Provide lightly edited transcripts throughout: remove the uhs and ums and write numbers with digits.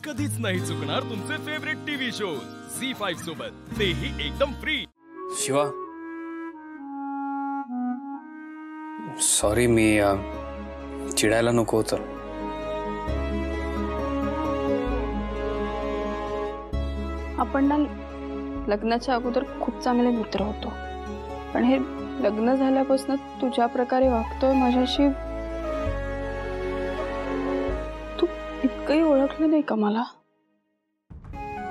कधीच नाही चुकणार तुमचे फेवरेट टीव्ही शोज झी5 सोबत, तेही एकदम फ्री। शिवा, सॉरी, मी चिडायला नको होतं। आपण ना लग्नाच्या अगोदर खूप चांगले मित्र होतो, पण हे लग्न झाल्यापासून तुझ्या प्रकारे वागतोय माझ्याशी, तू इतकंही ओळखलं नाही का मला?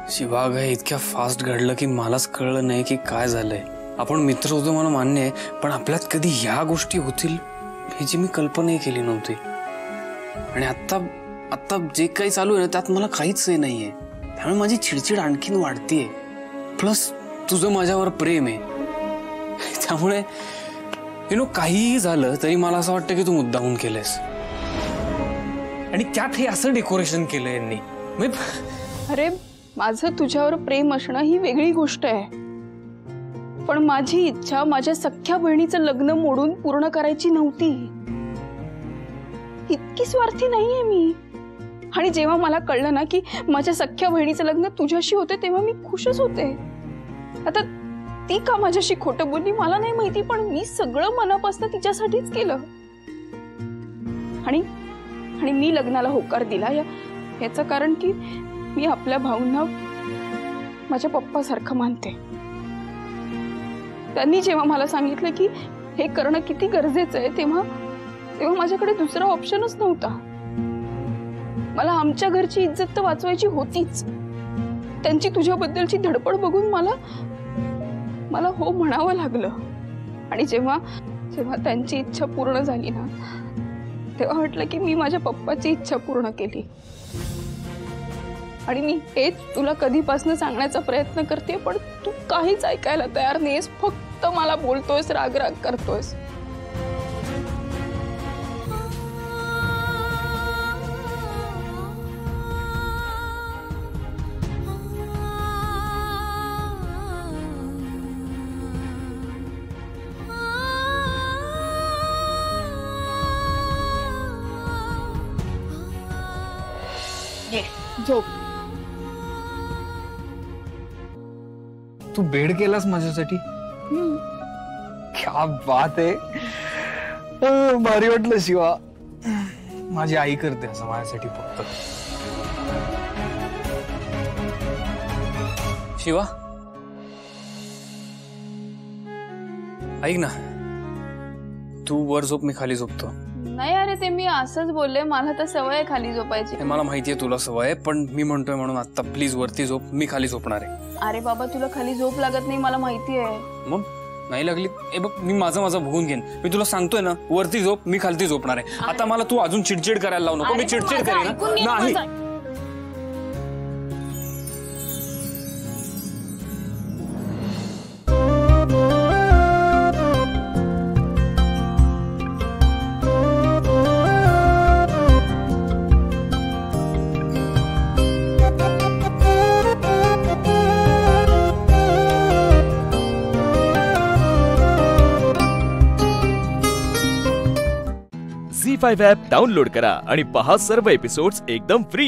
शिवा, ग इतक्या फास्ट घडलं की मलाच कळलं नाही की काय झालंय। आपण मित्र होतो मला मान्य आहे, पण आपल्यात कधी ह्या गोष्टी होतील ह्याची मी कल्पनाही केली नव्हती। आणि आता जे काही चालू आहे ना त्यात मला काहीच हे नाहीये, त्यामुळे माझी चिडचिड आणखीन वाढतीये। प्लस तुझं माझ्यावर प्रेम आहे, त्यामुळे काहीही झालं तरी मला असं वाटतं की तू मुद्दामून केलंयस, आणि त्यात हे असं डेकोरेशन केलं यांनी। अरे, माझं तुझ्यावर प्रेम असणं ही वेगळी गोष्ट आहे, पण माझी इच्छा माझ्या सख्ख्या बहिणीचं लग्न मोडून पूर्ण करायची नव्हती। इतकी स्वार्थी नाहीये मी। आणि जेव्हा मला कळलं ना की माझ्या सख्ख्या बहिणीचं लग्न तुझ्याशी होते तेव्हा मी खुशच होते। आता ती का माझ्याशी खोटं बोलली मला नाही माहिती, पण मी सगळं मनापासून तिच्यासाठीच केलं। आणि मी लग्नाला होकार दिला याचं कारण की मी आपल्या भाऊंना माझ्या पप्पासारखं मानते। त्यांनी जेव्हा मला सांगितलं की हे करणं किती गरजेचं आहे तेव्हा माझ्याकडे दुसरा ऑप्शनच नव्हता। मला आमच्या घरची इज्जत तर वाचवायची होतीच। त्यांची तुझ्याबद्दलची धडपड बघून मला हो म्हणावं लागलं। आणि जेव्हा त्यांची इच्छा पूर्ण झाली ना तेव्हा वाटलं की मी माझ्या पप्पाची इच्छा पूर्ण केली। आणि मी हेच तुला कधीपासून सांगण्याचा प्रयत्न करते, पण तू काहीच ऐकायला तयार नाहीस, फक्त मला बोलतोयस, राग करतोयस। झोप। तू बेड केलास माझ्यासाठी? क्या बात आहे, भारी वाटलं शिवा। माझी आई करते असं माझ्यासाठी फक्त। शिवा, ऐक ना, तू वर झोप, मी खाली झोपतो। नाही अरे, ते मी असंच बोलले, मला तर सवय आहे खाली झोपायची। मला माहितीये तुला सवय आहे, पण मी म्हणतोय म्हणून आता प्लीज वरती झोप, मी खाली झोपणार आहे। अरे बाबा, तुला खाली झोप लागत नाही मला माहिती आहे। मग नाही लागली बघ, मी माझं बघून घेईन। मी तुला सांगतोय ना, वरती झोप, मी खालती झोपणार आहे। आता मला तू अजून चिडचिड करायला लावू नको, मी चिडचिड करेन नाही। झी5 ॲप डाउनलोड करा आणि पहा सर्व एपिसोड्स एकदम फ्री।